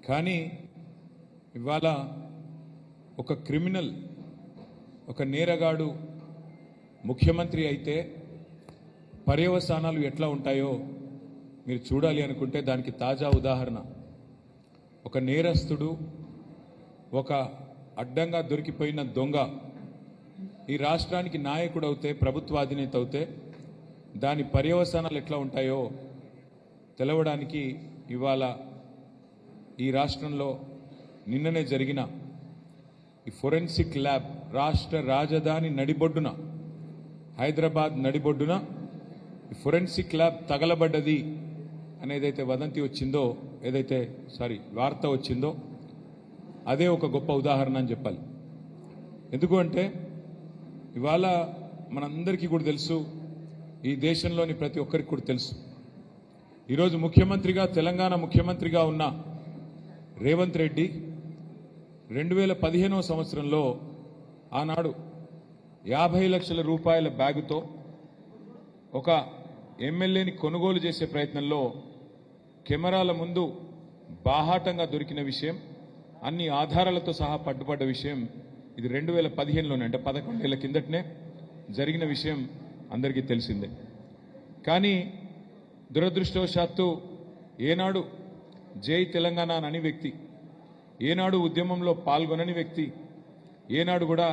కానీ ఇవాళ ఒక క్రిమినల్, ఒక నేరగాడు ముఖ్యమంత్రి అయితే పర్యవసానాలు ఎట్లా ఉంటాయో మీరు చూడాలి అనుకుంటే దానికి తాజా ఉదాహరణ ఒక నేరస్తుడు, ఒక అడ్డంగా దొరికిపోయిన దొంగ ఈ రాష్ట్రానికి నాయకుడు అవుతే, ప్రభుత్వ అధినేత అవుతే దాని పర్యవసానాలు ఎట్లా ఉంటాయో తెలవడానికి ఇవాళ ఈ రాష్ట్రంలో నిన్ననే జరిగిన ఈ ఫోరెన్సిక్ ల్యాబ్ రాష్ట్ర రాజధాని నడిబొడ్డున, హైదరాబాద్ నడిబొడ్డున ఈ ఫోరెన్సిక్ ల్యాబ్ తగలబడ్డది అనేదైతే వదంతి వచ్చిందో, వార్త వచ్చిందో అదే ఒక గొప్ప ఉదాహరణ అని చెప్పాలి. ఎందుకు అంటే ఇవాళ మనందరికీ కూడా తెలుసు, ఈ దేశంలోని ప్రతి ఒక్కరికి కూడా తెలుసు, ఈరోజు ముఖ్యమంత్రిగా, తెలంగాణ ముఖ్యమంత్రిగా ఉన్న రేవంత్ రెడ్డి 2015వ సంవత్సరంలో ఆనాడు 50 లక్షల రూపాయల బ్యాగుతో ఒక ఎమ్మెల్యేని కొనుగోలు చేసే ప్రయత్నంలో కెమెరాల ముందు బాహాటంగా దొరికిన విషయం, అన్ని ఆధారాలతో సహా పట్టుబడ్డ విషయం ఇది 2015లోనే, అంటే 11 ఏళ్ల కిందటనే జరిగిన విషయం అందరికీ తెలిసిందే. కానీ దురదృష్టవశాత్తు ఏనాడు జై తెలంగాణ అని వ్యక్తి, ఏనాడు ఉద్యమంలో పాల్గొనని వ్యక్తి, ఏనాడు కూడా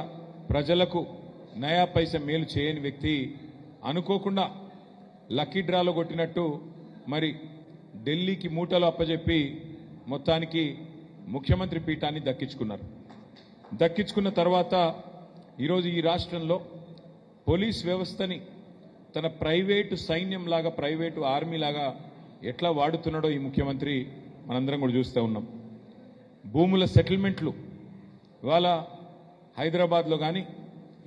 ప్రజలకు నయా పైసా మేలు చేయని వ్యక్తి అనుకోకుండా లక్కీ డ్రాలో కొట్టినట్టు మరి ఢిల్లీకి మూటలు అప్పజెప్పి మొత్తానికి ముఖ్యమంత్రి పీఠాన్ని దక్కించుకున్నారు. దక్కించుకున్న తర్వాత ఈరోజు ఈ రాష్ట్రంలో పోలీస్ వ్యవస్థని తన ప్రైవేటు సైన్యంలాగా, ప్రైవేటు ఆర్మీలాగా ఎట్లా వాడుతున్నాడో ఈ ముఖ్యమంత్రి మనందరం కూడా చూస్తూ ఉన్నాం. భూముల సెటిల్మెంట్లు ఇవాళ హైదరాబాద్లో కానీ,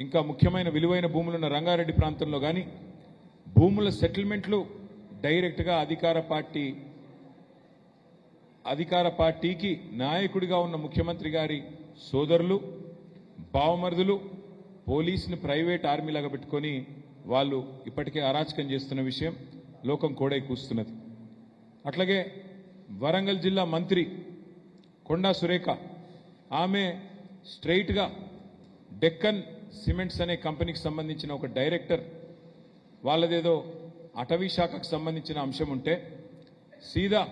ఇంకా ముఖ్యమైన విలువైన భూములున్న రంగారెడ్డి ప్రాంతంలో కానీ భూముల సెటిల్మెంట్లు డైరెక్ట్గా అధికార పార్టీకి నాయకుడిగా ఉన్న ముఖ్యమంత్రి గారి సోదరులు, బావమరుదులు పోలీసుని ప్రైవేట్ ఆర్మీలాగా పెట్టుకొని వాళ్ళు ఇప్పటికే అరాచకం చేస్తున్న విషయం లోకం కోడై కూస్తున్నది. అట్లాగే వరంగల్ జిల్లా మంత్రి కొండా సురేఖ, ఆమె స్ట్రైట్గా డెక్కన్ సిమెంట్స్ అనే కంపెనీకి సంబంధించిన ఒక డైరెక్టర్, వాళ్ళదేదో అటవీ శాఖకు సంబంధించిన అంశం ఉంటే సీదా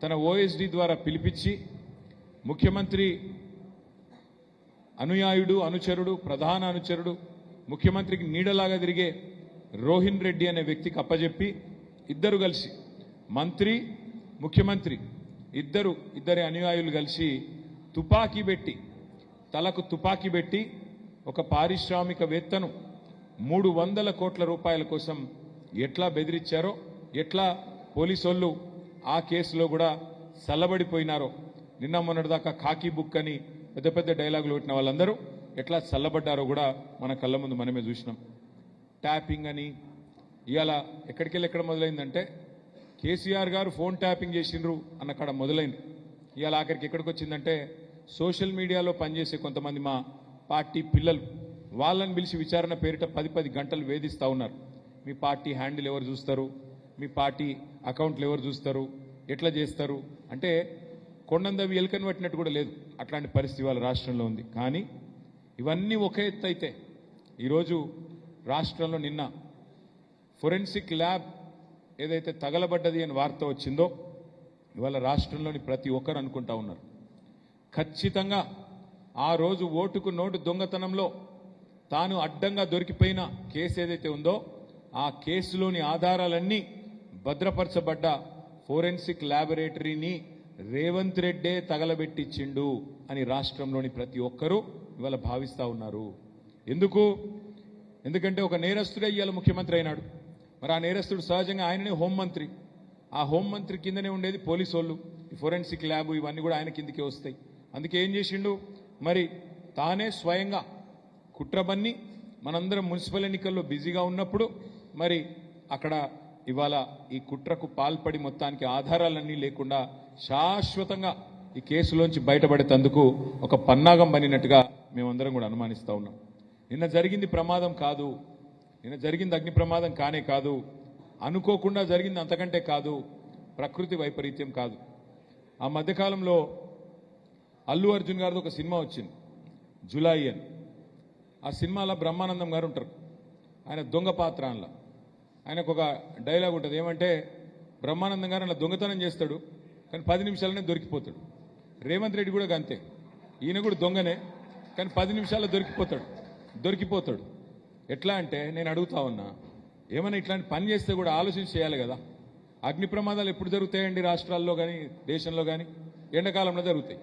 తన ఓఎస్డి ద్వారా పిలిపించి ముఖ్యమంత్రి అనుయాయుడు, అనుచరుడు, ప్రధాన అనుచరుడు, ముఖ్యమంత్రికి నీడలాగా తిరిగే రోహిన్ రెడ్డి అనే వ్యక్తికి అప్పజెప్పి ఇద్దరు కలిసి, మంత్రి ముఖ్యమంత్రి ఇద్దరి అనుయాయులు కలిసి తుపాకీ పెట్టి, తలకు తుపాకీ పెట్టి ఒక పారిశ్రామికవేత్తను 300 కోట్ల రూపాయల కోసం ఎట్లా బెదిరించారో, ఎట్లా పోలీసోళ్ళు ఆ కేసులో కూడా చల్లబడిపోయినారో, నిన్న మొన్నటిదాకా కాకి బుక్ అని పెద్ద పెద్ద డైలాగులు కొట్టిన వాళ్ళందరూ ఎట్లా చల్లబడ్డారో కూడా మన కళ్ళ ముందు మనమే చూసినాం. ట్యాపింగ్ అని ఇవాళ ఎక్కడ మొదలైందంటే కేసీఆర్ గారు ఫోన్ ట్యాపింగ్ చేసిండ్రు అన్న కాడ మొదలైంది. ఇవాళ ఆఖరికి ఎక్కడికి వచ్చిందంటే సోషల్ మీడియాలో పనిచేసే కొంతమంది మా పార్టీ పిల్లలు, వాళ్ళని పిలిచి విచారణ పేరిట 10 గంటలు వేధిస్తూ ఉన్నారు. మీ పార్టీ హ్యాండిల్ ఎవరు చూస్తారు, మీ పార్టీ అకౌంట్లు ఎవరు చూస్తారు, ఎట్లా చేస్తారు అంటే కొండందవి ఎలుకని పట్టినట్టు కూడా లేదు. అట్లాంటి పరిస్థితి వాళ్ళ రాష్ట్రంలో ఉంది. కానీ ఇవన్నీ ఒక ఎత్తు అయితే ఈరోజు రాష్ట్రంలో నిన్న ఫోరెన్సిక్ ల్యాబ్ ఏదైతే తగలబడ్డది అని వార్త వచ్చిందో, ఇవాళ రాష్ట్రంలోని ప్రతి ఒక్కరు అనుకుంటా ఉన్నారు ఖచ్చితంగా ఆ రోజు ఓటుకు నోటు దొంగతనంలో తాను అడ్డంగా దొరికిపోయిన కేసు ఏదైతే ఉందో ఆ కేసులోని ఆధారాలన్నీ భద్రపరచబడ్డ ఫోరెన్సిక్ ల్యాబొరేటరీని రేవంత్ రెడ్డే తగలబెట్టించిండు అని రాష్ట్రంలోని ప్రతి ఒక్కరూ ఇవాళ భావిస్తూ ఉన్నారు. ఎందుకంటే ఒక నేరస్తుడే ఇవాళ ముఖ్యమంత్రి అయినాడు. మరి ఆ నేరస్తుడు సహజంగా ఆయననే హోంమంత్రి, ఆ హోంమంత్రి కిందనే ఉండేది పోలీసు వాళ్ళు. ఈ ఫోరెన్సిక్ ల్యాబ్ ఇవన్నీ కూడా ఆయన కిందకే వస్తాయి. అందుకే ఏం చేసిండు, మరి తానే స్వయంగా కుట్రబన్ని మనందరం మున్సిపల్ ఎన్నికల్లో బిజీగా ఉన్నప్పుడు మరి అక్కడ ఇవాళ ఈ కుట్రకు పాల్పడి మొత్తానికి ఆధారాలన్నీ లేకుండా శాశ్వతంగా ఈ కేసులోంచి బయటపడేందుకు ఒక పన్నాగం పనినట్టుగా మేమందరం కూడా అనుమానిస్తూ ఉన్నాం. నిన్న జరిగింది ప్రమాదం కాదు, నిన్న జరిగింది అగ్ని ప్రమాదం కానే కాదు, అనుకోకుండా జరిగింది అంతకంటే కాదు, ప్రకృతి వైపరీత్యం కాదు. ఆ మధ్యకాలంలో అల్లు అర్జున్ గారిది ఒక సినిమా వచ్చింది జులై అని. ఆ సినిమాలో బ్రహ్మానందం గారు ఉంటారు, ఆయన దొంగ పాత్ర అందులో. ఆయనకు ఒక డైలాగ్ ఉంటుంది, ఏమంటే బ్రహ్మానందం గారు అలా దొంగతనం చేస్తాడు కానీ 10 నిమిషాలనే దొరికిపోతాడు. రేవంత్ రెడ్డి కూడా అంతే, ఈయన కూడా దొంగనే కానీ 10 నిమిషాల్లో దొరికిపోతాడు. ఎట్లా అంటే నేను అడుగుతా ఉన్నా, ఏమైనా ఇట్లాంటి పని చేస్తే కూడా ఆలోచించి చేయాలి కదా. అగ్ని ప్రమాదాలు ఎప్పుడు జరుగుతాయండి రాష్ట్రాల్లో కానీ దేశంలో కానీ? ఎండాకాలంలో జరుగుతాయి.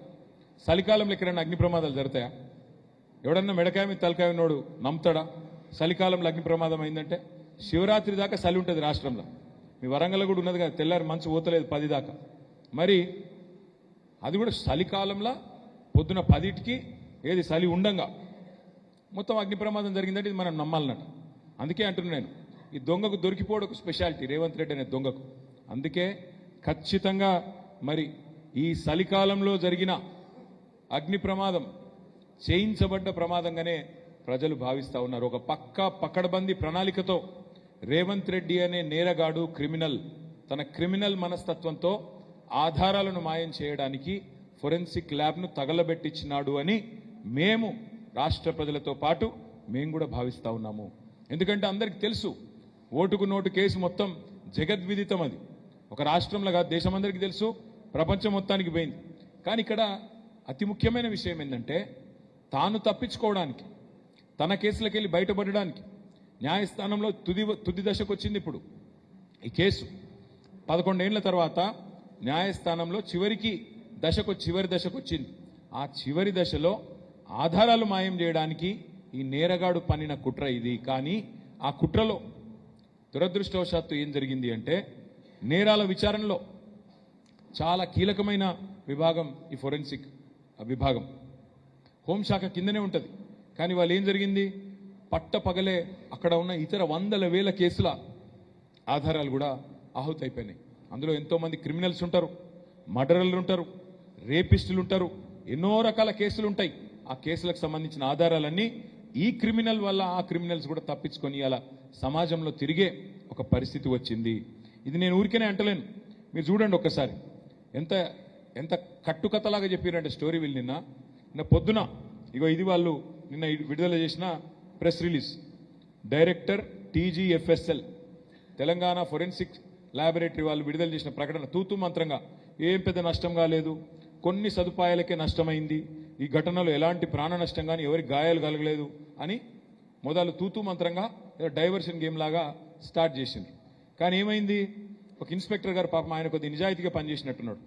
చలికాలంలో ఎక్కడైనా అగ్ని ప్రమాదాలు జరుగుతాయా? ఎవడన్నా మెడకాయ మీద తలకాయ ఉన్నోడు నమ్ముతాడా చలికాలంలో అగ్ని ప్రమాదం అయిందంటే? శివరాత్రి దాకా చలి ఉంటుంది రాష్ట్రంలో. మీ వరంగల్ కూడా ఉన్నది కదా, తెల్లారి మంచు పోతలేదు 10 దాకా. మరి అది కూడా చలికాలంలో పొద్దున 10కి ఏది చలి ఉండంగా మొత్తం అగ్ని ప్రమాదం జరిగిందంటే ఇది మనం నమ్మాలన్నట్టు. అందుకే అంటున్నాను నేను, ఈ దొంగకు దొరికిపోవడం ఒక స్పెషాలిటీ రేవంత్ రెడ్డి అనే దొంగకు. అందుకే ఖచ్చితంగా మరి ఈ చలికాలంలో జరిగిన అగ్ని ప్రమాదం చేయించబడ్డ ప్రమాదంగానే ప్రజలు భావిస్తా ఉన్నారు. ఒక పక్కడబందీ ప్రణాళికతో రేవంత్ రెడ్డి అనే నేరగాడు క్రిమినల్ తన క్రిమినల్ మనస్తత్వంతో ఆధారాలను మాయం చేయడానికి ఫోరెన్సిక్ ల్యాబ్ను తగలబెట్టించినాడు అని మేము రాష్ట్ర ప్రజలతో పాటు మేము కూడా భావిస్తా ఉన్నాము. ఎందుకంటే అందరికీ తెలుసు, ఓటుకు నోటు కేసు మొత్తం జగద్విదితం. అది ఒక రాష్ట్రంలో కాదు, దేశమందరికీ తెలుసు, ప్రపంచం మొత్తానికి పోయింది. కానీ ఇక్కడ అతి ముఖ్యమైన విషయం ఏంటంటే, తాను తప్పించుకోవడానికి, తన కేసులకు వెళ్ళి బయటపడడానికి న్యాయస్థానంలో తుది దశకు వచ్చింది. ఇప్పుడు ఈ కేసు 11 ఏళ్ల తర్వాత న్యాయస్థానంలో చివరి దశకు వచ్చింది. ఆ చివరి దశలో ఆధారాలు మాయం చేయడానికి ఈ నేరగాడు పన్నిన కుట్ర ఇది. కానీ ఆ కుట్రలో దురదృష్టవశాత్తు ఏం జరిగింది అంటే, నేరాల విచారణలో చాలా కీలకమైన విభాగం ఈ ఫోరెన్సిక్ విభాగం. హోంశాఖ కిందనే ఉంటుంది. కానీ వాళ్ళు ఏం జరిగింది, పట్టపగలే అక్కడ ఉన్న ఇతర 100,000 కేసుల ఆధారాలు కూడా ఆహుతైపోయినాయి. అందులో ఎంతోమంది క్రిమినల్స్ ఉంటారు, మర్డరర్లు ఉంటారు, రేపిస్టులు ఉంటారు, ఎన్నో రకాల కేసులు ఉంటాయి. ఆ కేసులకు సంబంధించిన ఆధారాలన్నీ ఈ క్రిమినల్ వల్ల ఆ క్రిమినల్స్ కూడా తప్పించుకొని అలా సమాజంలో తిరిగే ఒక పరిస్థితి వచ్చింది. ఇది నేను ఊరికేనే అంటలేను, మీరు చూడండి ఒక్కసారి ఎంత ఎంత కట్టుకథలాగా చెప్పారంటే స్టోరీ. వీళ్ళు నిన్న పొద్దున ఇగో ఇది వాళ్ళు నిన్న విడుదల చేసిన press release. Director TGFSL Telangana forensic laboratory వాళ్ళు విడుదల చేసిన ప్రకటన తూతూ మంత్రంగా, ఏం పెద్ద నష్టం కాలేదు, కొన్ని సదుపాయాలకే నష్టమైంది, ఈ ఘటనలో ఎలాంటి ప్రాణ నష్టం కానీ ఎవరికి గాయాలు కలగలేదు అని మొదలు తూతూ మంత్రంగా డైవర్షన్ గేమ్ లాగా స్టార్ట్ చేసింది. కానీ ఏమైంది, ఒక ఇన్స్పెక్టర్ గారు పాపం ఆయన కొద్ది నిజాయితీగా పనిచేసినట్టున్నాడు.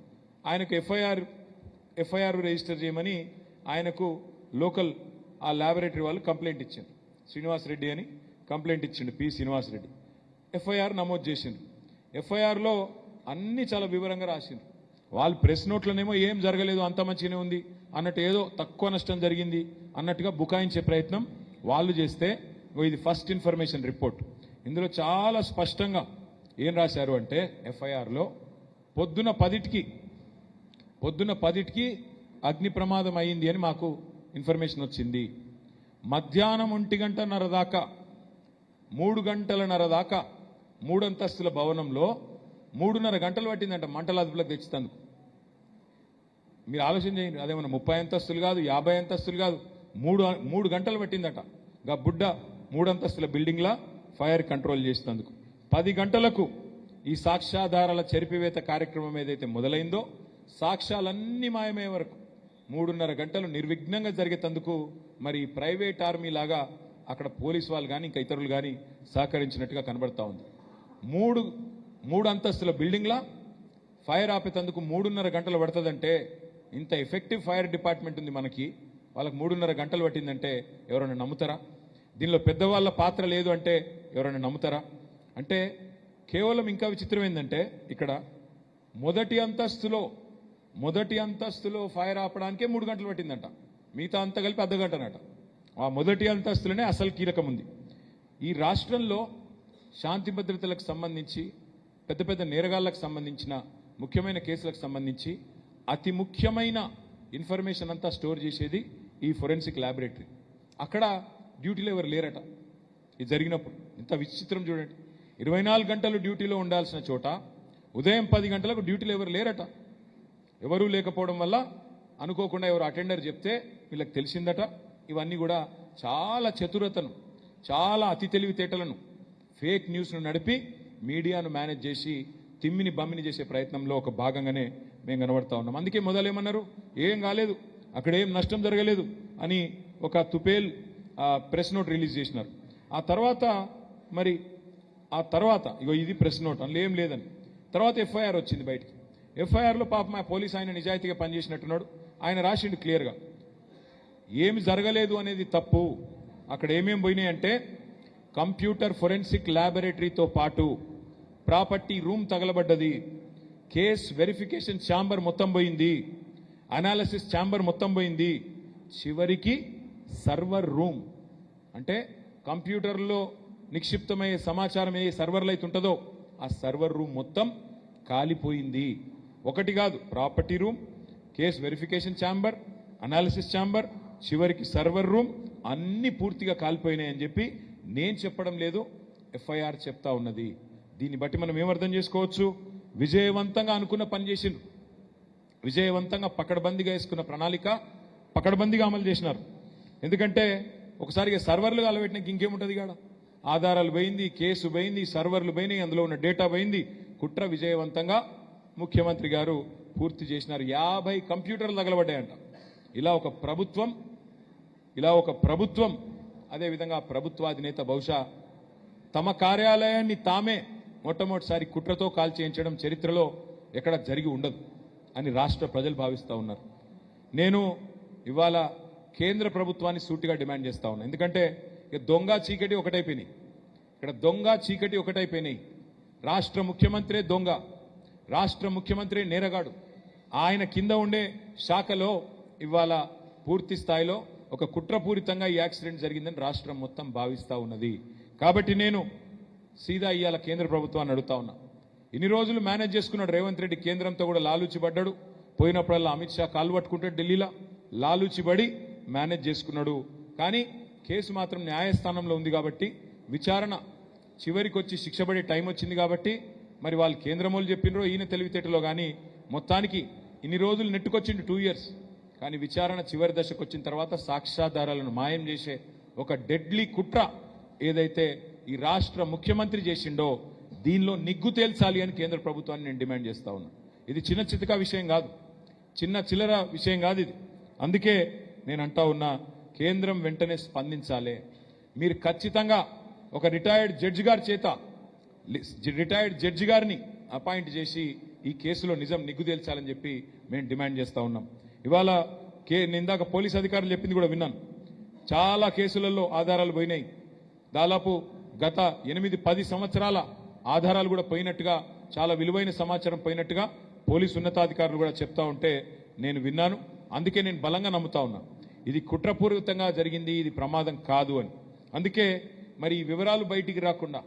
ఆయనకు ఎఫ్ఐఆర్ రిజిస్టర్ చేయమని ఆయనకు లోకల్ ఆ ల్యాబొరేటరీ వాళ్ళు కంప్లైంట్ ఇచ్చారు. శ్రీనివాసరెడ్డి అని కంప్లైంట్ ఇచ్చిండు, P. శ్రీనివాసరెడ్డి. ఎఫ్ఐఆర్ నమోదు చేసిండు. ఎఫ్ఐఆర్లో అన్ని చాలా వివరంగా రాసిండు. వాళ్ళు ప్రెస్ నోట్లోనేమో ఏం జరగలేదు, అంత మంచిగానే ఉంది అన్నట్టు, ఏదో తక్కువ నష్టం జరిగింది అన్నట్టుగా బుకాయించే ప్రయత్నం వాళ్ళు చేస్తే, ఇది ఫస్ట్ ఇన్ఫర్మేషన్ రిపోర్ట్. ఇందులో చాలా స్పష్టంగా ఏం రాశారు అంటే, ఎఫ్ఐఆర్లో పొద్దున 10కి అగ్ని ప్రమాదం అయింది అని మాకు ఇన్ఫర్మేషన్ వచ్చింది. మధ్యాహ్నం 1:30 దాకా 3 గంటలన్నర దాకా 3 అంతస్తుల భవనంలో 3:30 గంటలు పట్టిందంట మంటల అదుపులోకి తెచ్చేందుకు. మీరు ఆలోచన చేయండి, అదేమన్నా 30 అంతస్తులు కాదు, 50 అంతస్తులు కాదు, 3 గంటలు పట్టిందట. గా బుడ్డ 3 అంతస్తుల బిల్డింగ్లా ఫైర్ కంట్రోల్ చేసేందుకు. 10 గంటలకు ఈ సాక్ష్యాధారాల చెరిపివేత కార్యక్రమం ఏదైతే మొదలైందో, సాక్ష్యాలన్నీ మాయమయ్యే వరకు 3:30 గంటలు నిర్విఘ్నంగా జరిగేందుకు మరి ప్రైవేట్ ఆర్మీ లాగా అక్కడ పోలీసు వాళ్ళు కానీ ఇంకా ఇతరులు కానీ సహకరించినట్టుగా కనబడతా ఉంది. 3 అంతస్తుల బిల్డింగ్లా ఫైర్ ఆపేందుకు 3:30 గంటలు పడుతుందంటే, ఇంత ఎఫెక్టివ్ ఫైర్ డిపార్ట్మెంట్ ఉంది మనకి, వాళ్ళకి 3:30 గంటలు పట్టిందంటే ఎవరైనా నమ్ముతారా? దీనిలో పెద్దవాళ్ళ పాత్ర లేదు అంటే ఎవరైనా నమ్ముతారా? అంటే కేవలం ఇంకా విచిత్రం ఏంటంటే, ఇక్కడ మొదటి అంతస్తులో ఫైర్ ఆపడానికే 3 గంటలు పట్టిందంట, మిగతా అంతా కలిపి అర్ధ గంటనట. ఆ మొదటి అంతస్తులోనే అసలు కీలకం ఉంది. ఈ రాష్ట్రంలో శాంతి భద్రతలకు సంబంధించి, పెద్ద నేరగాళ్లకు సంబంధించిన ముఖ్యమైన కేసులకు సంబంధించి అతి ముఖ్యమైన ఇన్ఫర్మేషన్ అంతా స్టోర్ చేసేది ఈ ఫోరెన్సిక్ ల్యాబొరేటరీ. అక్కడ డ్యూటీలో ఎవరు లేరట. ఇది జరిగినప్పుడు ఇంత విచిత్రం చూడండి, 24 గంటలు డ్యూటీలో ఉండాల్సిన చోట ఉదయం 10 గంటలకు డ్యూటీలో ఎవరు లేరట. ఎవరూ లేకపోవడం వల్ల అనుకోకుండా ఎవరు అటెండర్ చెప్తే వీళ్ళకి తెలిసిందట. ఇవన్నీ కూడా చాలా చతురతను, చాలా అతి తెలివితేటలను, ఫేక్ న్యూస్ను నడిపి మీడియాను మేనేజ్ చేసి తిమ్మిని బమ్మిని చేసే ప్రయత్నంలో ఒక భాగంగానే మేము కనబడతా ఉన్నాం. అందుకే మొదలేమన్నారు, ఏం కాలేదు, అక్కడ ఏం నష్టం జరగలేదు అని ఒక తుపేల్ ప్రెస్ నోట్ రిలీజ్ చేసినారు. ఆ తర్వాత ఇగో ఇది ప్రెస్ నోట్, అందులో ఏం లేదని. తర్వాత ఎఫ్ఐఆర్ వచ్చింది బయటికి. ఎఫ్ఐఆర్లో పాపం ఆ పోలీస్ ఆయన నిజాయితీగా పనిచేసినట్టున్నాడు. ఆయన రాసిండు క్లియర్గా, ఏమి జరగలేదు అనేది తప్పు. అక్కడ ఏమేమి పోయినాయంటే కంప్యూటర్ ఫోరెన్సిక్ ల్యాబొరేటరీతో పాటు ప్రాపర్టీ రూమ్ తగలబడ్డది, కేస్ వెరిఫికేషన్ ఛాంబర్ మొత్తం పోయింది, అనాలిసిస్ ఛాంబర్ మొత్తం పోయింది, చివరికి సర్వర్ రూమ్ అంటే కంప్యూటర్లో నిక్షిప్తమయ్యే సమాచారం ఏ సర్వర్లో అయితే ఉంటుందో ఆ సర్వర్ రూమ్ మొత్తం కాలిపోయింది. ఒకటి కాదు, property room, case verification chamber, analysis chamber, చివరికి సర్వర్ రూమ్ అన్ని పూర్తిగా కాలిపోయినాయని చెప్పి నేను చెప్పడం లేదు, ఎఫ్ఐఆర్ చెప్తా ఉన్నది. దీన్ని బట్టి మనం ఏమర్థం చేసుకోవచ్చు, విజయవంతంగా అనుకున్న పని చేసిండ్రు, విజయవంతంగా పకడ్బందీగా వేసుకున్న ప్రణాళిక పకడ్బందీగా అమలు చేసినారు. ఎందుకంటే ఒకసారిగా సర్వర్లు అలవెట్టినాక ఇంకేముంటుంది కాడ, ఆధారాలు పోయింది, కేసు పోయింది, సర్వర్లు పోయినాయి, అందులో ఉన్న డేటా పోయింది. కుట్ర విజయవంతంగా ముఖ్యమంత్రి గారు పూర్తి చేసినారు. 50 కంప్యూటర్లు తగలబడ్డాయంట. ఇలా ఒక ప్రభుత్వం అదేవిధంగా ప్రభుత్వాధినేత బహుశా తమ కార్యాలయాన్ని తామే మొట్టమొదటిసారి కుట్రతో కాల్చేయించడం చరిత్రలో ఎక్కడ జరిగి ఉండదు అని రాష్ట్ర ప్రజలు భావిస్తూ ఉన్నారు. నేను ఇవాళ కేంద్ర ప్రభుత్వాన్ని సూటిగా డిమాండ్ చేస్తా ఉన్నా. ఎందుకంటే దొంగ చీకటి ఒకటైపోయినాయి, ఇక్కడ దొంగ చీకటి ఒకటైపోయినాయి. రాష్ట్ర ముఖ్యమంత్రి దొంగ, రాష్ట్ర ముఖ్యమంత్రి నేరగాడు, ఆయన కింద ఉండే శాఖలో ఇవాళ పూర్తి స్థాయిలో ఒక కుట్రపూరితంగా ఈ యాక్సిడెంట్ జరిగిందని రాష్ట్రం మొత్తం భావిస్తూ ఉన్నది. కాబట్టి నేను సీదా ఇవాళ కేంద్ర ప్రభుత్వాన్ని అడుగుతా ఉన్నా. ఇన్ని రోజులు మేనేజ్ చేసుకున్నాడు రేవంత్ రెడ్డి, కేంద్రంతో కూడా లాలూచిపడ్డాడు. పోయినప్పుడల్లా అమిత్ షా కాలు పట్టుకుంటే ఢిల్లీలో లాలూచిపడి మేనేజ్ చేసుకున్నాడు. కానీ కేసు మాత్రం న్యాయస్థానంలో ఉంది కాబట్టి విచారణ చివరికి వచ్చి శిక్ష పడే టైం వచ్చింది కాబట్టి మరి వాళ్ళు కేంద్రమోలు చెప్పినరో ఈయన తెలివితేటలో కానీ మొత్తానికి ఇన్ని రోజులు నెట్టుకొచ్చిండు 2 years. కానీ విచారణ చివరి దశకు వచ్చిన తర్వాత సాక్ష్యాధారాలను మాయం చేసే ఒక డెడ్లీ కుట్ర ఏదైతే ఈ రాష్ట్ర ముఖ్యమంత్రి చేసిండో దీనిలో నిగ్గు తేల్చాలి అని కేంద్ర ప్రభుత్వాన్ని నేను డిమాండ్ చేస్తా ఉన్నా. ఇది చిన్న చితకా విషయం కాదు, చిన్న చిల్లర విషయం కాదు ఇది. అందుకే నేను అంటా ఉన్నా, కేంద్రం వెంటనే స్పందించాలి. మీరు ఖచ్చితంగా ఒక రిటైర్డ్ జడ్జి గారిని అపాయింట్ చేసి ఈ కేసులో నిజం నిగ్గు తేల్చాలని చెప్పి మేము డిమాండ్ చేస్తా ఉన్నాం. ఇవాళ ఇందాక పోలీస్ అధికారులు చెప్పింది కూడా విన్నాను. చాలా కేసులలో ఆధారాలు పోయినాయి. దాదాపు గత 8-10 సంవత్సరాల ఆధారాలు కూడా పోయినట్టుగా, చాలా విలువైన సమాచారం పోయినట్టుగా పోలీసు ఉన్నతాధికారులు కూడా చెప్తా ఉంటే నేను విన్నాను. అందుకే నేను బలంగా నమ్ముతా ఉన్నా ఇది కుట్రపూరితంగా జరిగింది, ఇది ప్రమాదం కాదు అని. అందుకే మరి ఈ వివరాలు బయటికి రాకుండా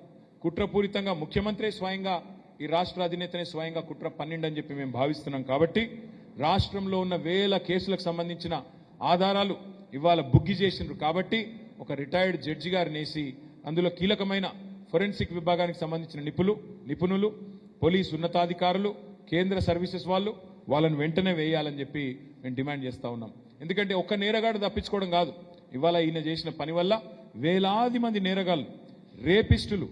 కుట్రపూరితంగా ముఖ్యమంత్రి స్వయంగా ఈ రాష్ట్ర అధినేతనే స్వయంగా కుట్ర పన్నిండని చెప్పి మేము భావిస్తున్నాం. కాబట్టి రాష్ట్రంలో ఉన్న వేల కేసులకు సంబంధించిన ఆధారాలు ఇవాళ బుగ్గి చేసిండ్రు. కాబట్టి ఒక రిటైర్డ్ జడ్జి గారిని వేసి అందులో కీలకమైన ఫోరెన్సిక్ విభాగానికి సంబంధించిన నిపుణులు, పోలీసు ఉన్నతాధికారులు, కేంద్ర సర్వీసెస్ వాళ్ళని వెంటనే వేయాలని చెప్పి మేము డిమాండ్ చేస్తా ఉన్నాం. ఎందుకంటే ఒక్క నేరగాడు తప్పించుకోవడం కాదు, ఇవాళ ఈయన చేసిన పని వల్ల వేలాది మంది నేరగాళ్ళు, రేపిస్టులు,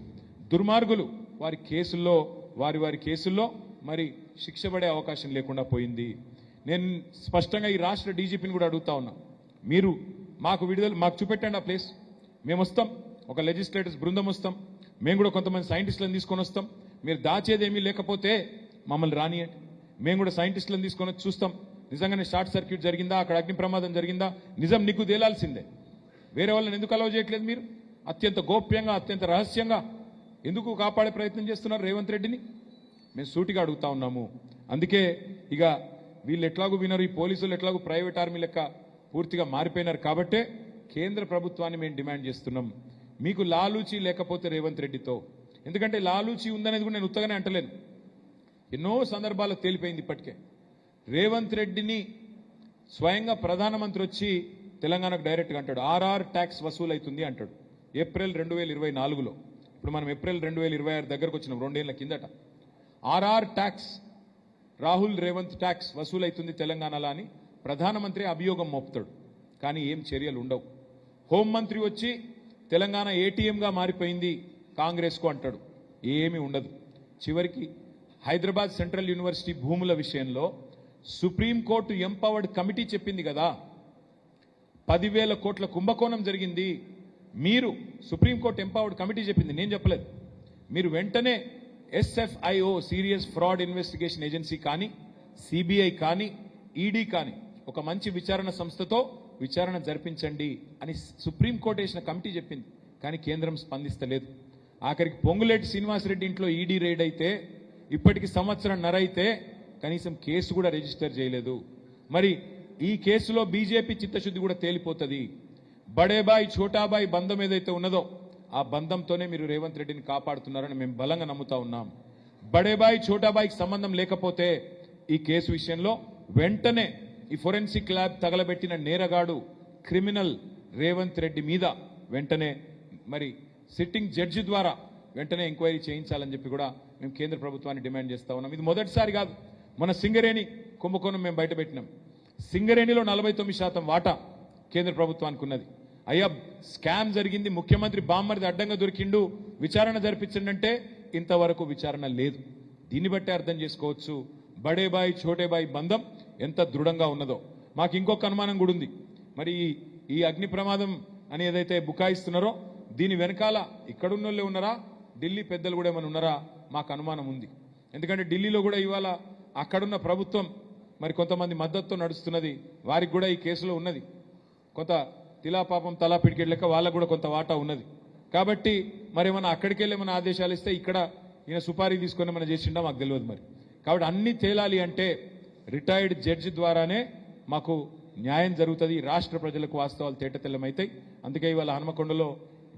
దుర్మార్గులు వారి కేసుల్లో మరి శిక్ష పడే అవకాశం లేకుండా పోయింది. నేను స్పష్టంగా ఈ రాష్ట్ర డీజీపీని కూడా అడుగుతా ఉన్నా, మీరు మాకు చూపెట్టండి ఆ ప్లేస్, మేము వస్తాం, ఒక లెజిస్లేటర్స్ బృందం వస్తాం, మేము కూడా కొంతమంది సైంటిస్టులను తీసుకొని వస్తాం. మీరు దాచేదేమీ లేకపోతే మమ్మల్ని రానియండి, మేము కూడా సైంటిస్టులను తీసుకొని వచ్చి చూస్తాం నిజంగానే షార్ట్ సర్క్యూట్ జరిగిందా, అక్కడ అగ్ని ప్రమాదం జరిగిందా, నిజం నిగ్గు తేలాల్సిందే. వేరే వాళ్ళని ఎందుకు అలౌ చేయట్లేదు మీరు? అత్యంత గోప్యంగా, అత్యంత రహస్యంగా ఎందుకు కాపాడే ప్రయత్నం చేస్తున్నారు రేవంత్ రెడ్డిని? మేము సూటిగా అడుగుతా ఉన్నాము. అందుకే ఇక వీళ్ళు ఎట్లాగూ వినరు, ఈ పోలీసులు ఎట్లాగూ ప్రైవేట్ ఆర్మీ లెక్క పూర్తిగా మారిపోయినారు. కాబట్టే కేంద్ర ప్రభుత్వాన్ని మేము డిమాండ్ చేస్తున్నాం, మీకు లాలూచి లేకపోతే రేవంత్ రెడ్డితో, ఎందుకంటే లాలూచి ఉందనేది కూడా నేను ఉత్తగానే అంటలేను, ఎన్నో సందర్భాల్లో తేలిపోయింది ఇప్పటికే. రేవంత్ రెడ్డిని స్వయంగా ప్రధానమంత్రి వచ్చి తెలంగాణకు డైరెక్ట్గా అంటాడు, ఆర్ఆర్ ట్యాక్స్ వసూలు అవుతుంది అంటాడు. ఏప్రిల్ 2024లో, ఇప్పుడు మనం ఏప్రిల్ 2026 దగ్గరకు వచ్చినాం, 2 ఏళ్ల కిందట. RR tax Rahul Revanth tax వసూలైతుంది తెలంగాణలో అని ప్రధానమంత్రి అభియోగం మోపుతాడు. కానీ ఏం చర్యలు ఉండవు. హోంమంత్రి వచ్చి తెలంగాణ ఏటీఎంగా మారిపోయింది కాంగ్రెస్కు అంటాడు. ఏమీ ఉండదు. చివరికి హైదరాబాద్ సెంట్రల్ యూనివర్సిటీ భూముల విషయంలో సుప్రీంకోర్టు ఎంపవర్డ్ కమిటీ చెప్పింది కదా, 10,000 కోట్ల కుంభకోణం జరిగింది. మీరు సుప్రీంకోర్టు ఎంపవర్డ్ కమిటీ చెప్పింది, నేను చెప్పలేదు. మీరు వెంటనే SFIO serious fraud investigation agency కానీ, సిబిఐ కానీ, ఈడీ కానీ ఒక మంచి విచారణ సంస్థతో విచారణ జరిపించండి అని సుప్రీంకోర్టు వేసిన కమిటీ చెప్పింది. కానీ కేంద్రం స్పందిస్తలేదు. ఆఖరికి పొంగులేటి శ్రీనివాసరెడ్డి ఇంట్లో ఈడీ రైడ్ అయితే ఇప్పటికి సంవత్సరంన్నర అయితే కనీసం కేసు కూడా రిజిస్టర్ చేయలేదు. మరి ఈ కేసులో బీజేపీ చిత్తశుద్ధి కూడా తేలిపోతుంది. బడేబాయ్ ఛోటాబాయ్ బంధం ఏదైతే ఉన్నదో ఆ బంధంతోనే మీరు రేవంత్ రెడ్డిని కాపాడుతున్నారని మేము బలంగా నమ్ముతా ఉన్నాం. బడేబాయ్ ఛోటాబాయ్కి సంబంధం లేకపోతే ఈ కేసు విషయంలో వెంటనే ఈ ఫోరెన్సిక్ ల్యాబ్ తగలబెట్టిన నేరగాడు క్రిమినల్ రేవంత్ రెడ్డి మీద వెంటనే మరి సిట్టింగ్ జడ్జి ద్వారా వెంటనే ఎంక్వైరీ చేయించాలని చెప్పి కూడా మేము కేంద్ర ప్రభుత్వాన్ని డిమాండ్ చేస్తా ఉన్నాం. ఇది మొదటిసారి కాదు. మన సింగరేణి కుంభకోణం మేము బయటపెట్టినాం. సింగరేణిలో 49% వాటా కేంద్ర ప్రభుత్వానికి ఉన్నది. అయ్యా స్కామ్ జరిగింది, ముఖ్యమంత్రి బామ్మరిది అడ్డంగా దొరికిండు, విచారణ జరిపించండి అంటే ఇంతవరకు విచారణ లేదు. దీన్ని బట్టి అర్థం చేసుకోవచ్చు బడేబాయ్ ఛోటేబాయ్ బంధం ఎంత దృఢంగా ఉన్నదో. మాకు ఇంకొక అనుమానం కూడా ఉంది. మరి ఈ అగ్ని ప్రమాదం అని ఏదైతే బుకాయిస్తున్నారో దీని వెనకాల ఇక్కడున్న వాళ్ళే ఉన్నారా, ఢిల్లీ పెద్దలు కూడా ఏమైనా ఉన్నారా మాకు అనుమానం ఉంది. ఎందుకంటే ఢిల్లీలో కూడా ఇవాళ అక్కడున్న ప్రభుత్వం మరి కొంతమంది మద్దతుతో నడుస్తున్నది. వారికి కూడా ఈ కేసులో ఉన్నది కొంత తిలాపాపం తలా పిడికెట్ లెక్క వాళ్ళకు కూడా కొంత వాటా ఉన్నది. కాబట్టి మరి ఏమైనా అక్కడికి వెళ్ళి ఏమైనా ఆదేశాలు ఇస్తే ఇక్కడ ఈయన సుపారీ తీసుకొని ఏమైనా చేసిండా మాకు తెలియదు. మరి కాబట్టి అన్ని తేలాలి అంటే రిటైర్డ్ జడ్జి ద్వారానే మాకు న్యాయం జరుగుతుంది. రాష్ట్ర ప్రజలకు వాస్తవాలు తేటతెల్లమవుతాయి. అందుకే ఇవాళ హనుమకొండలో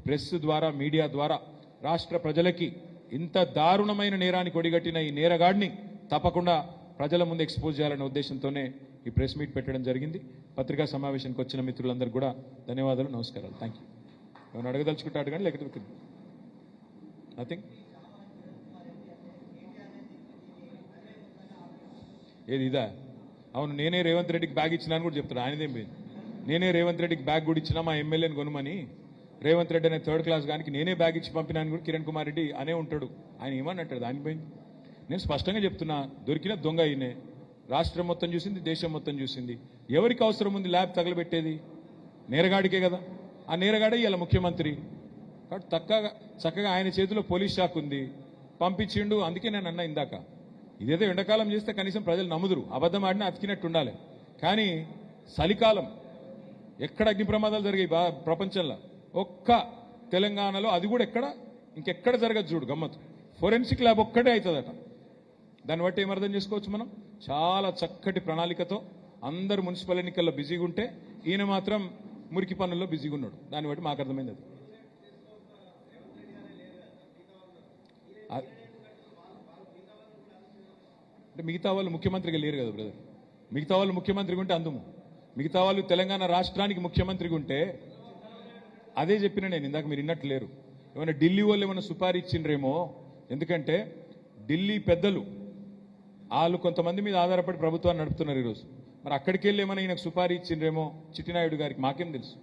ప్రెస్ ద్వారా మీడియా ద్వారా రాష్ట్ర ప్రజలకి ఇంత దారుణమైన నేరానికి ఒడిగట్టిన ఈ నేరగాడిని తప్పకుండా ప్రజల ముందు ఎక్స్పోజ్ చేయాలనే ఉద్దేశంతోనే ఈ ప్రెస్ మీట్ పెట్టడం జరిగింది. పత్రికా సమావేశానికి వచ్చిన మిత్రులందరికీ కూడా ధన్యవాదాలు, నమస్కారాలు. Thank you. ఏమైనా అడగదలుచుకుంటే అడగండి, లేకపోతే నథింగ్. ఏది ఇదా? అవును, నేనే రేవంత్ రెడ్డికి బ్యాగ్ ఇచ్చినాను కూడా చెప్తాడు. ఆయనదేం పోయింది. నేనే రేవంత్ రెడ్డికి బ్యాగ్ కూడా ఇచ్చినా, మా ఎమ్మెల్యేని కొనుమని రేవంత్ రెడ్డి అనే 3rd క్లాస్ గానికి నేనే బ్యాగ్ ఇచ్చి పంపినాను కూడా కిరణ్ కుమార్ రెడ్డి అనే ఉంటాడు. ఆయన ఏమని అంటాడు? ఆయన పోయింది. నేను స్పష్టంగా చెప్తున్నా, దొరికిన దొంగ ఈయనే. రాష్ట్రం మొత్తం చూసింది, దేశం మొత్తం చూసింది. ఎవరికి అవసరం ఉంది ల్యాబ్ తగలబెట్టేది? నేరగాడికే కదా. ఆ నేరగాడే ఇలా ముఖ్యమంత్రి. కాబట్టి చక్కగా ఆయన చేతిలో పోలీస్ శాఖ ఉంది, పంపించిండు. అందుకే నేను అన్నా ఇందాక, ఇదేదో ఎండాకాలం చేస్తే కనీసం ప్రజలు నమ్ముదురు, అబద్ధం ఆడినా అతికినట్టు ఉండాలి. కానీ చలికాలం ఎక్కడ అగ్ని ప్రమాదాలు జరిగాయి ప్రపంచంలో? ఒక్క తెలంగాణలో, అది కూడా ఇంకెక్కడ జరగదు. చూడు గమ్మత్తు, ఫోరెన్సిక్ ల్యాబ్ ఒక్కటే అవుతుందట. దాన్ని బట్టి ఏమర్థం చేసుకోవచ్చు మనం? చాలా చక్కటి ప్రణాళికతో అందరు మున్సిపల్ ఎన్నికల్లో బిజీగా ఉంటే ఈయన మాత్రం మురికి పనుల్లో బిజీగా ఉన్నాడు. దాన్ని బట్టి మాకు అర్థమైంది. అది అంటే మిగతా వాళ్ళు ముఖ్యమంత్రిగా లేరు కదా బ్రదర్. మిగతా వాళ్ళు ముఖ్యమంత్రిగా ఉంటే అందుము, మిగతా వాళ్ళు తెలంగాణ రాష్ట్రానికి ముఖ్యమంత్రిగా ఉంటే అదే చెప్పిన నేను ఇందాక, మీరు విన్నట్టు లేరు. ఏమైనా ఢిల్లీ వాళ్ళు ఏమైనా సుపారీ ఇచ్చిండ్రేమో. ఎందుకంటే ఢిల్లీ పెద్దలు వాళ్ళు కొంతమంది మీద ఆధారపడి ప్రభుత్వాన్ని నడుపుతున్నారు ఈరోజు. మరి అక్కడికి వెళ్ళి ఏమైనా ఈయనకు సుపారీ ఇచ్చిండ్రేమో చిట్టినాయుడు గారికి, మాకేం తెలుసు.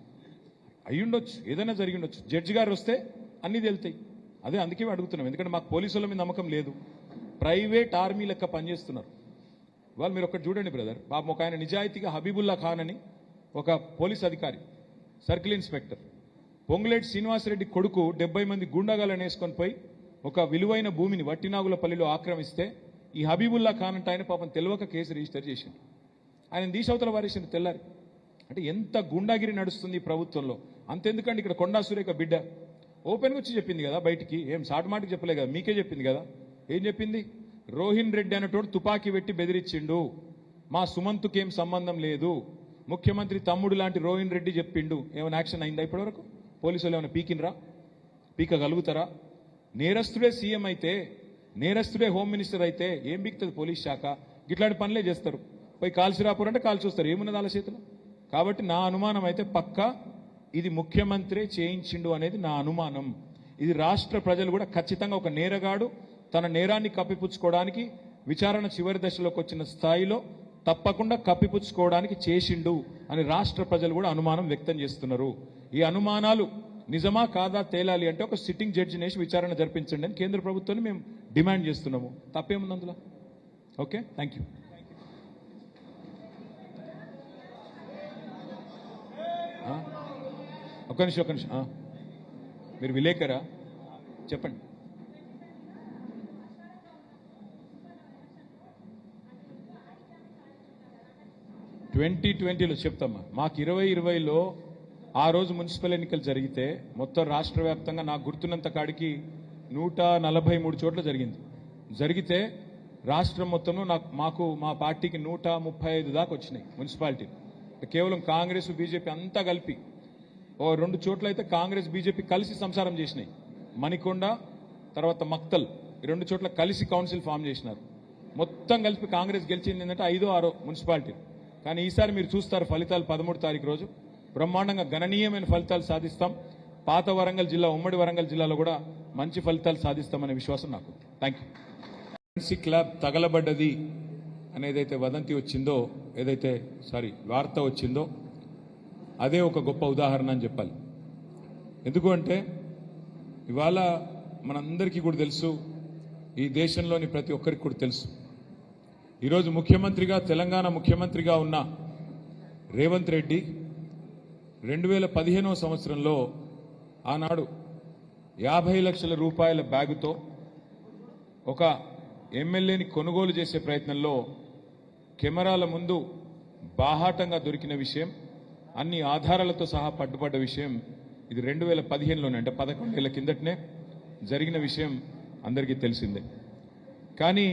అయ్యుండొచ్చు, ఏదైనా జరిగి ఉండొచ్చు. జడ్జి గారు వస్తే అన్నీ తెలుతాయి. అదే అందుకే అడుగుతున్నాం. ఎందుకంటే మాకు పోలీసుల మీద నమ్మకం లేదు. ప్రైవేట్ ఆర్మీ లెక్క పనిచేస్తున్నారు వాళ్ళు. మీరు ఒకటి చూడండి బ్రదర్, పాపం ఒక ఆయన నిజాయితీగా హబీబుల్లా ఖాన్ అని ఒక పోలీస్ అధికారి, సర్కిల్ ఇన్స్పెక్టర్, పొంగులేటి శ్రీనివాసరెడ్డి కొడుకు 70 మంది గుండాగాలను వేసుకొని పోయి ఒక విలువైన భూమిని వట్టినాగులపల్లిలో ఆక్రమిస్తే ఈ హబీబుల్లా ఖాన్ అంటే ఆయన పాపం తెలియక కేసు రిజిస్టర్ చేసిండు. ఆయన దీశవతల వారేసిండు తెల్లారి. అంటే ఎంత గుండాగిరి నడుస్తుంది ఈ ప్రభుత్వంలో. అంతెందుకండి, ఇక్కడ కొండా సురేఖ బిడ్డ ఓపెన్గా వచ్చి చెప్పింది కదా బయటికి. ఏం సాటుమాటికి చెప్పలే కదా, మీకే చెప్పింది కదా. ఏం చెప్పింది? రోహిన్ రెడ్డి అనేటోడు తుపాకీ పెట్టి బెదిరించిండు, మా సుమంత్కేం సంబంధం లేదు, ముఖ్యమంత్రి తమ్ముడు లాంటి రోహిన్ రెడ్డి చెప్పిండు. ఏమైనా యాక్షన్ అయిందా ఇప్పటివరకు? పోలీసులు ఏమైనా పీకినరా? పీకగలుగుతారా? నేరస్తుడే సీఎం అయితే, నేరస్తుడే హోమ్ మినిస్టర్ అయితే ఏం పీకుతుంది పోలీస్ శాఖ? ఇట్లాంటి పనులే చేస్తారు. పోయి కాల్చిరాపూర్ అంటే కాల్చొస్తారు, ఏమున్నది వాళ్ళ చేతిలో. కాబట్టి నా అనుమానం అయితే పక్కా ఇది ముఖ్యమంత్రి చేయించిండు అనేది నా అనుమానం. ఇది రాష్ట్ర ప్రజలు కూడా ఖచ్చితంగా ఒక నేరగాడు తన నేరాన్ని కప్పిపుచ్చుకోవడానికి విచారణ చివరి దశలోకి వచ్చిన స్థాయిలో తప్పకుండా కప్పిపుచ్చుకోవడానికి చేసిండు అని రాష్ట్ర ప్రజలు కూడా అనుమానం వ్యక్తం చేస్తున్నారు. ఈ అనుమానాలు నిజమా కాదా తేలాలి అంటే ఒక సిట్టింగ్ జడ్జిని వేసి విచారణ జరిపించండి అని కేంద్ర ప్రభుత్వాన్ని మేము డిమాండ్ చేస్తున్నాము. తప్పేముంది అందులో? Okay, thank you. ఒక్క నిమిషం. మీరు విలేకరా? చెప్పండి. ట్వంటీలో చెప్తామా. మాకు 2020లో ఆ రోజు మున్సిపల్ ఎన్నికలు జరిగితే మొత్తం రాష్ట్ర వ్యాప్తంగా నాకు గుర్తున్నంత కాడికి 143 చోట్ల జరిగితే రాష్ట్రం మొత్తంలో మాకు మా పార్టీకి 135 దాకా వచ్చినాయి మున్సిపాలిటీ. కేవలం కాంగ్రెస్ బీజేపీ అంతా కలిపి. ఓ 2 చోట్ల అయితే కాంగ్రెస్ బీజేపీ కలిసి సంసారం చేసినాయి. మణికొండ తర్వాత మక్తల్, ఈ 2 చోట్ల కలిసి కౌన్సిల్ ఫామ్ చేసినారు. మొత్తం కలిపి కాంగ్రెస్ గెలిచింది ఏంటంటే 5 or 6 మున్సిపాలిటీ. కానీ ఈసారి మీరు చూస్తారు ఫలితాలు 13వ తారీఖు రోజు బ్రహ్మాండంగా గణనీయమైన ఫలితాలు సాధిస్తాం. పాత వరంగల్ జిల్లా, ఉమ్మడి వరంగల్ జిల్లాలో కూడా మంచి ఫలితాలు సాధిస్తామనే విశ్వాసం నాకు. Thank you. ఫోరెన్సిక్ ల్యాబ్ తగలబడ్డది అనేదైతే వదంతి వచ్చిందో, వార్త వచ్చిందో అదే ఒక గొప్ప ఉదాహరణ అని చెప్పాలి. ఎందుకు అంటే ఇవాళ మనందరికీ కూడా తెలుసు, ఈ దేశంలోని ప్రతి ఒక్కరికి కూడా తెలుసు, ఈరోజు ముఖ్యమంత్రిగా, తెలంగాణ ముఖ్యమంత్రిగా ఉన్న రేవంత్ రెడ్డి 2015వ సంవత్సరంలో ఆనాడు 50 లక్షల రూపాయల బ్యాగుతో ఒక ఎమ్మెల్యేని కొనుగోలు చేసే ప్రయత్నంలో కెమెరాల ముందు బాహాటంగా దొరికిన విషయం, అన్ని ఆధారాలతో సహా పట్టుబడ్డ విషయం ఇది 2015లోనే, అంటే 11 ఏళ్ల కిందటనే జరిగిన విషయం అందరికీ తెలిసిందే. కానీ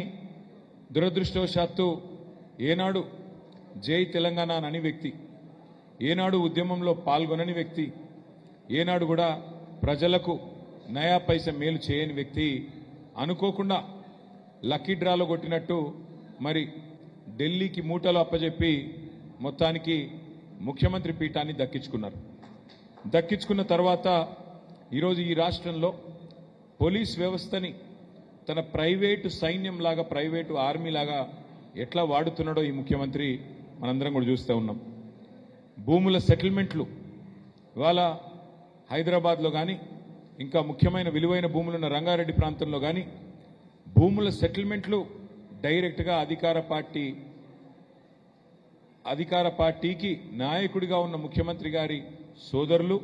దురదృష్టవశాత్తు ఏనాడు జై తెలంగాణ అని వ్యక్తి, ఏనాడు ఉద్యమంలో పాల్గొనని వ్యక్తి, ఏనాడు కూడా ప్రజలకు నయా పైసా మేలు చేయని వ్యక్తి అనుకోకుండా లక్కీ డ్రాలో కొట్టినట్టు మరి ఢిల్లీకి మూటలు అప్పజెప్పి మొత్తానికి ముఖ్యమంత్రి పీఠాన్ని దక్కించుకున్నారు. దక్కించుకున్న తర్వాత ఈరోజు ఈ రాష్ట్రంలో పోలీస్ వ్యవస్థని తన ప్రైవేటు సైన్యంలాగా, ప్రైవేటు ఆర్మీలాగా ఎట్లా వాడుతున్నాడో ఈ ముఖ్యమంత్రి మనందరం కూడా చూస్తూ ఉన్నాం. భూముల సెటిల్మెంట్లు ఇవాళ హైదరాబాద్లో కానీ, ఇంకా ముఖ్యమైన విలువైన భూములున్న రంగారెడ్డి ప్రాంతంలో కానీ భూముల సెటిల్మెంట్లు డైరెక్ట్గా అధికార పార్టీకి నాయకుడిగా ఉన్న ముఖ్యమంత్రి గారి సోదరులు,